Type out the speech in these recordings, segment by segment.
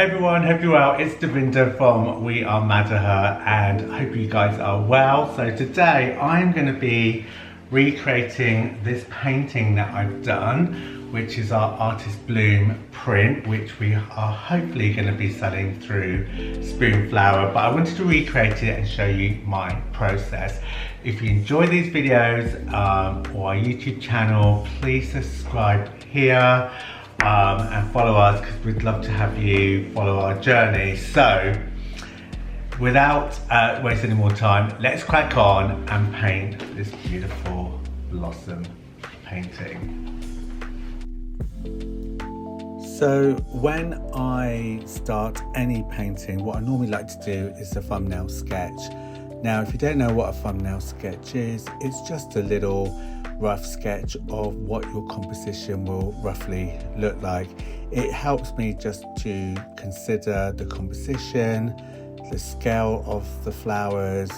Hey everyone, hope you're well. It's Davinda from We Are Madaher and I hope you guys are well. So today I'm going to be recreating this painting that I've done, which is our Artist Bloom print, which we are hopefully going to be selling through Spoonflower. But I wanted to recreate it and show you my process. If you enjoy these videos or our YouTube channel, please subscribe here. And follow us because we'd love to have you follow our journey. So without wasting any more time, let's crack on and paint this beautiful blossom painting. So when I start any painting, what I normally like to do is a thumbnail sketch. Now, if you don't know what a thumbnail sketch is, it's just a little rough sketch of what your composition will roughly look like. It helps me just to consider the composition, the scale of the flowers,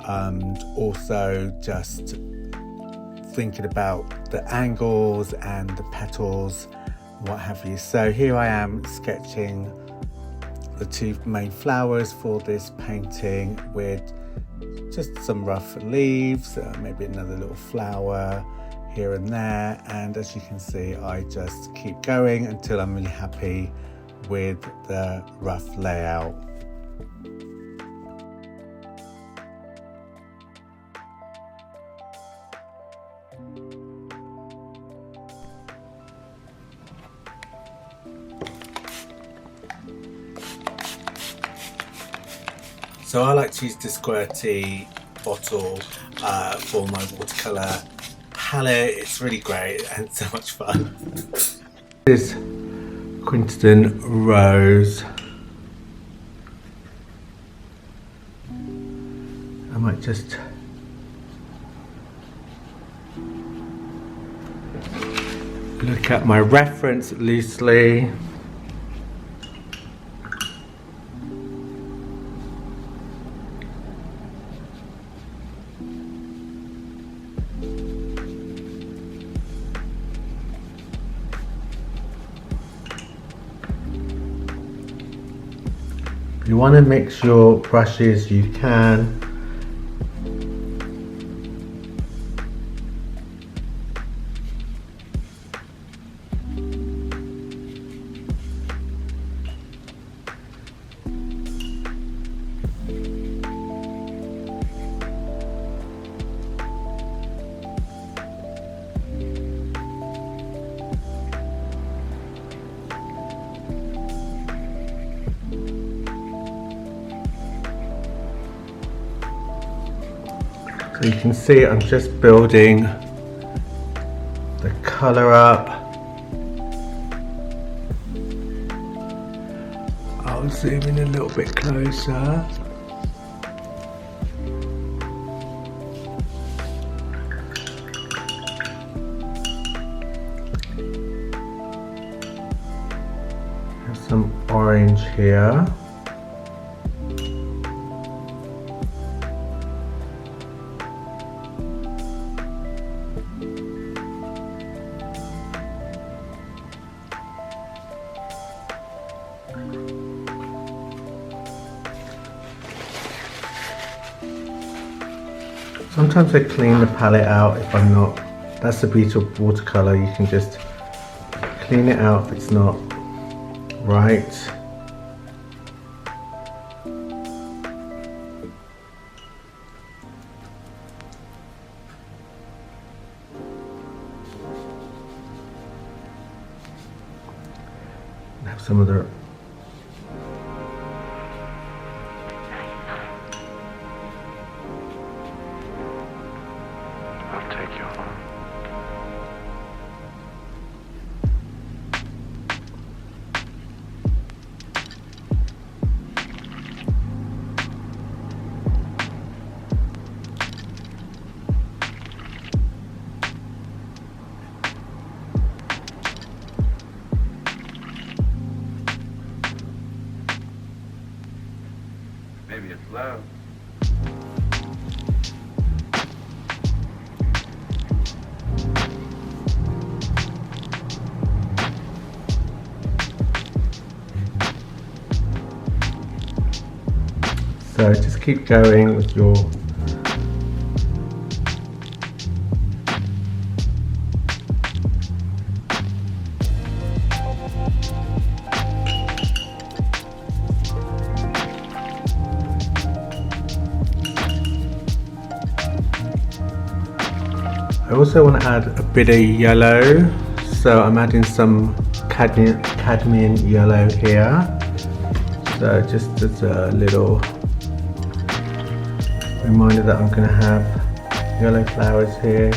and also just thinking about the angles and the petals, what have you. So here I am sketching the two main flowers for this painting with just some rough leaves, maybe another little flower here and there, and as you can see I just keep going until I'm really happy with the rough layout. So I like to use the QWERTY bottle for my watercolour palette. It's really great and so much fun. This is Quinton Rose. I might just look at my reference loosely. You want to mix your brushes, you can. So you can see I'm just building the colour up. I'll zoom in a little bit closer. Have some orange here. Sometimes I clean the palette out if I'm not. That's the beauty of watercolour, you can just clean it out if it's not right. Have some other. Maybe it's love. keep going with your I also want to add a bit of yellow, so I'm adding some cadmium yellow here. So just as a little reminder that I'm going to have yellow flowers here.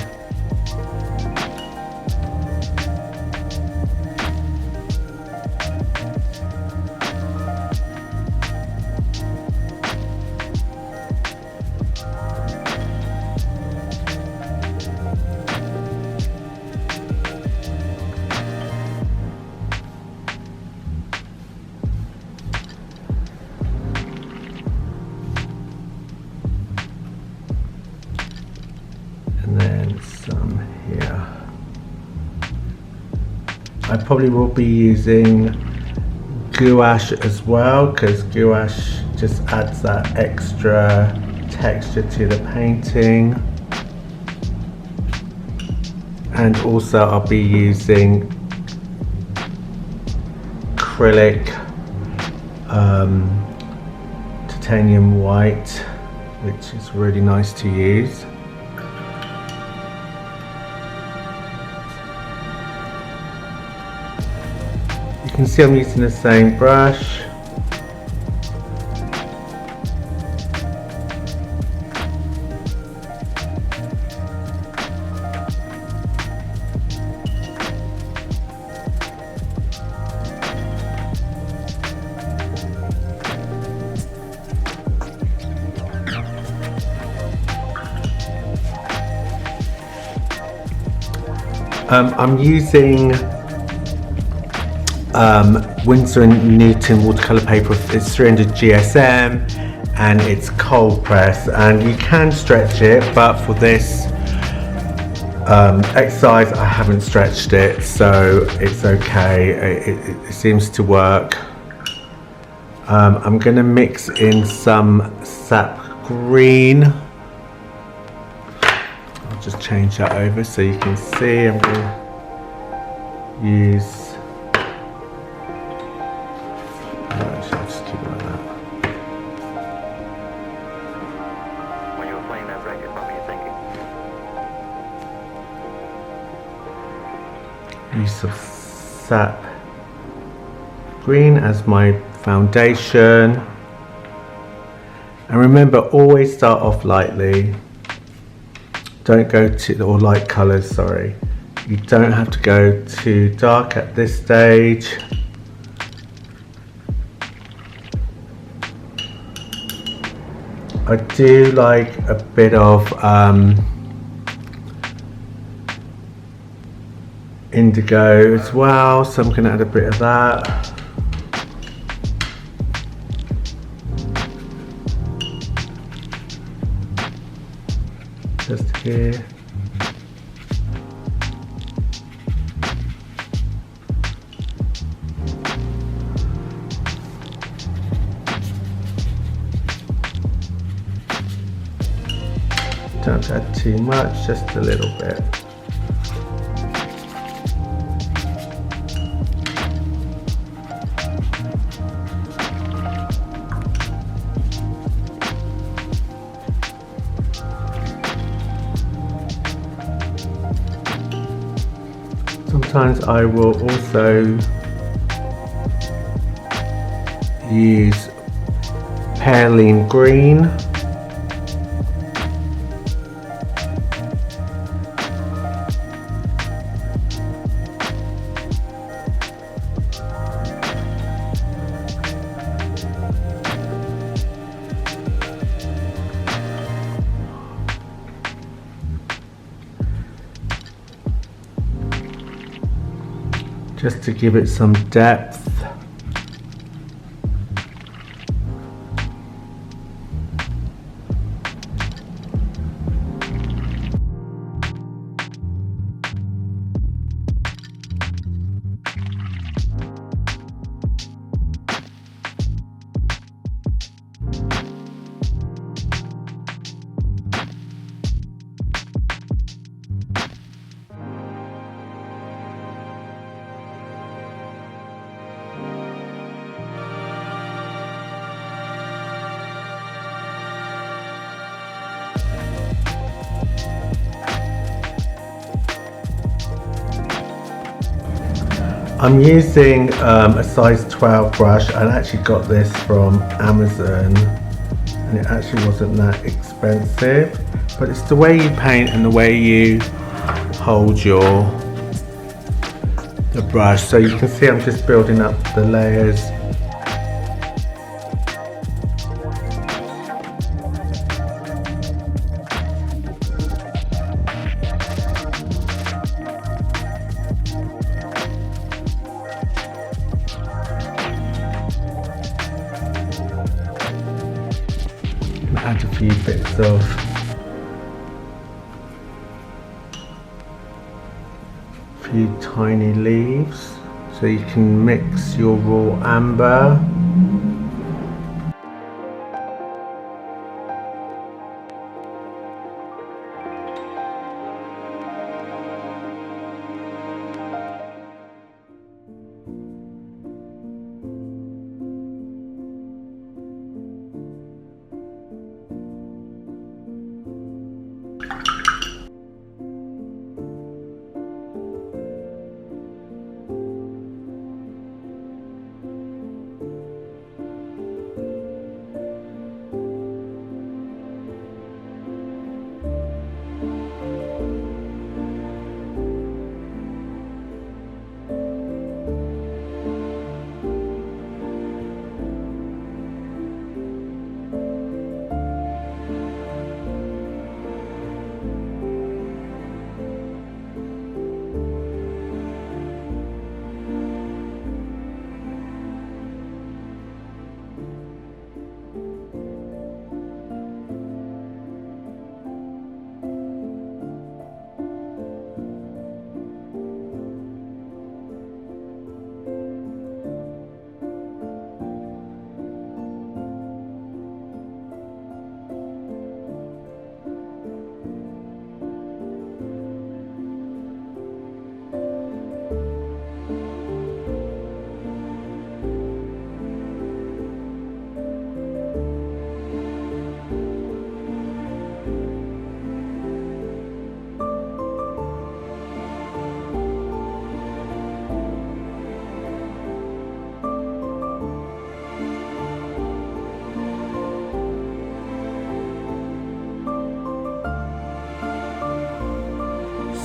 And then some here. I probably will be using gouache as well, because gouache just adds that extra texture to the painting. And also I'll be using acrylic titanium white, which is really nice to use. You can see I'm using the same brush. I'm using Windsor Newton watercolour paper. It's 300 GSM and it's cold press, and you can stretch it, but for this exercise I haven't stretched it, so it's okay. It seems to work. I'm going to mix in some sap green. Just change that over so you can see. I'm going to use, actually I'll just keep it like that. When you were playing that record, what were you thinking? Use of sap green as my foundation. And remember, always start off lightly. Don't go to, or light colours, sorry. You don't have to go too dark at this stage. I do like a bit of indigo as well, so I'm going to add a bit of that. Just here. Don't add too much, just a little bit. Sometimes I will also use Perlene green. Just to give it some depth. I'm using a size 12 brush. I actually got this from Amazon and it actually wasn't that expensive, but it's the way you paint and the way you hold the brush. So you can see I'm just building up the layers. Add a few bits of tiny leaves so you can mix your raw amber.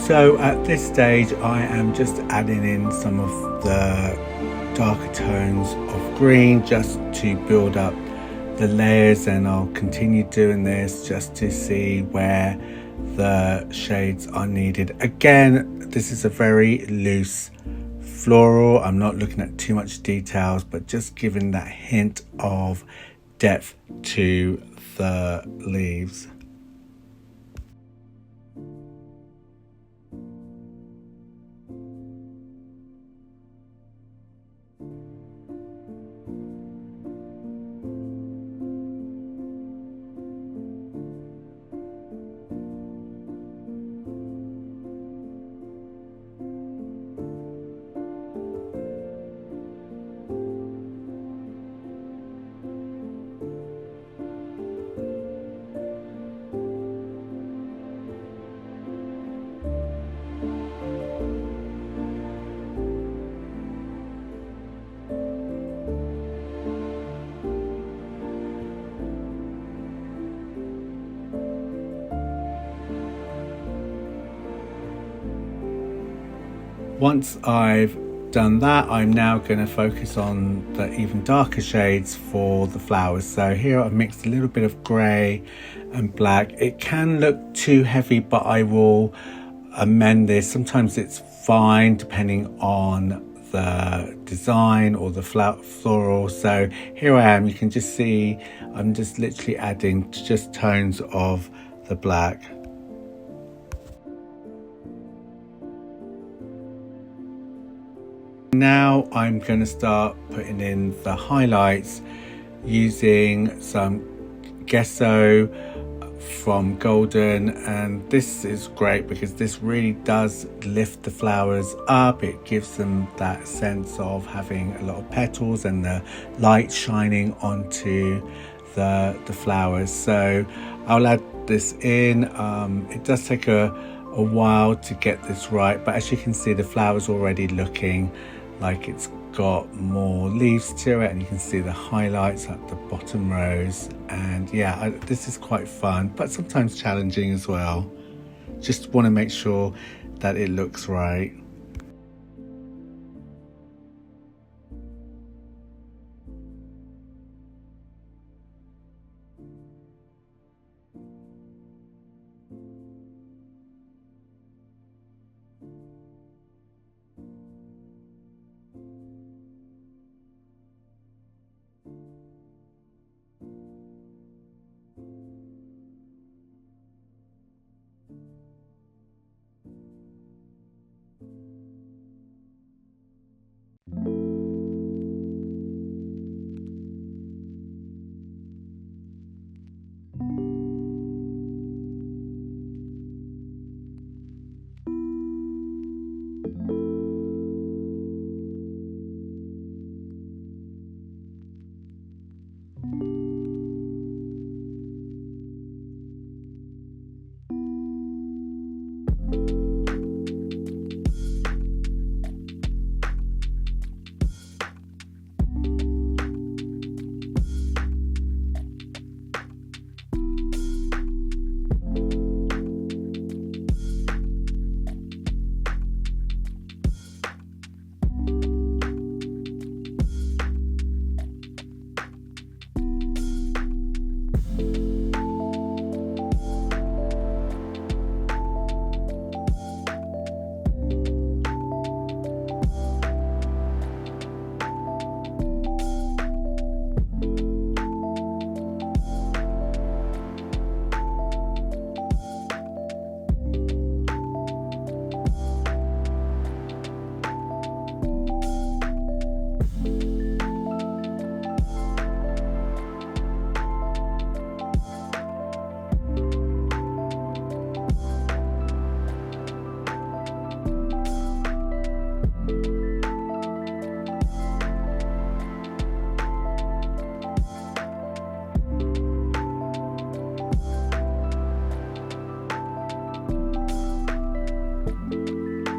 So at this stage I am just adding in some of the darker tones of green just to build up the layers, and I'll continue doing this just to see where the shades are needed. Again, this is a very loose floral. I'm not looking at too much details, but just giving that hint of depth to the leaves. Once I've done that, I'm now going to focus on the even darker shades for the flowers. So here I've mixed a little bit of grey and black. It can look too heavy, but I will amend this. Sometimes it's fine depending on the design or the floral. So here I am, you can just see I'm just literally adding just tones of the black. Now I'm going to start putting in the highlights using some gesso from Golden, and this is great because this really does lift the flowers up. It gives them that sense of having a lot of petals and the light shining onto the flowers. So I'll add this in. It does take a while to get this right, but as you can see, the flowers already looking like it's got more leaves to it, and you can see the highlights at the bottom rows. And yeah, this is quite fun, but sometimes challenging as well. Just want to make sure that it looks right.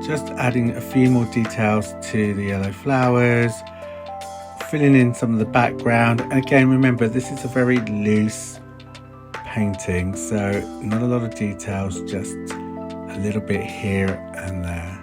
Just adding a few more details to the yellow flowers, filling in some of the background. And again, remember, this is a very loose painting, so not a lot of details, just a little bit here and there.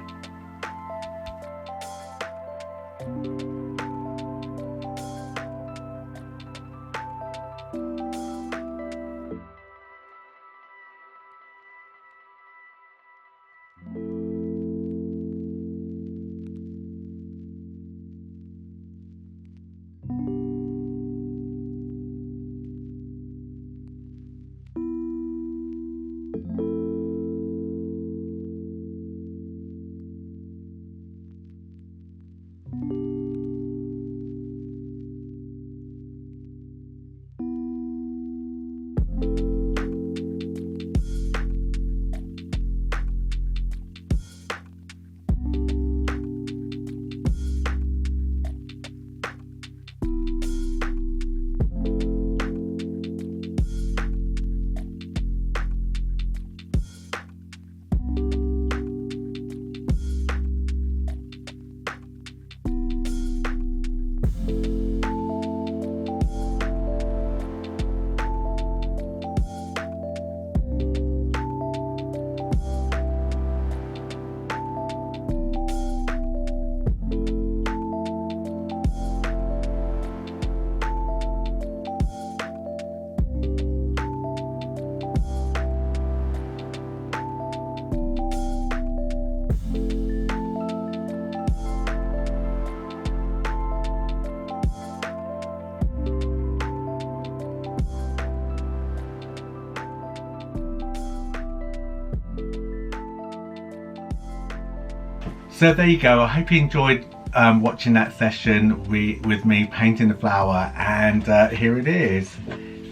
So there you go. I hope you enjoyed watching that session with me painting the flower, and here it is.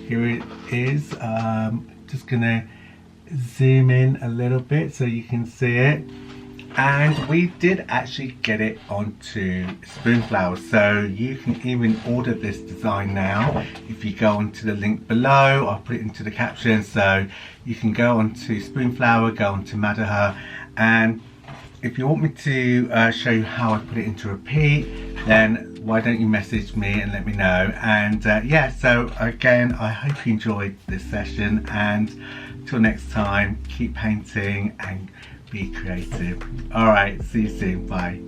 Here it is. Just gonna zoom in a little bit so you can see it. And we did actually get it onto Spoonflower, so you can even order this design now. If you go onto the link below, I'll put it into the caption, so you can go onto Spoonflower, go onto Madaher, and if you want me to show you how I put it into repeat, then why don't you message me and let me know. And yeah, so again, I hope you enjoyed this session, and till next time, keep painting and be creative. All right, see you soon. Bye.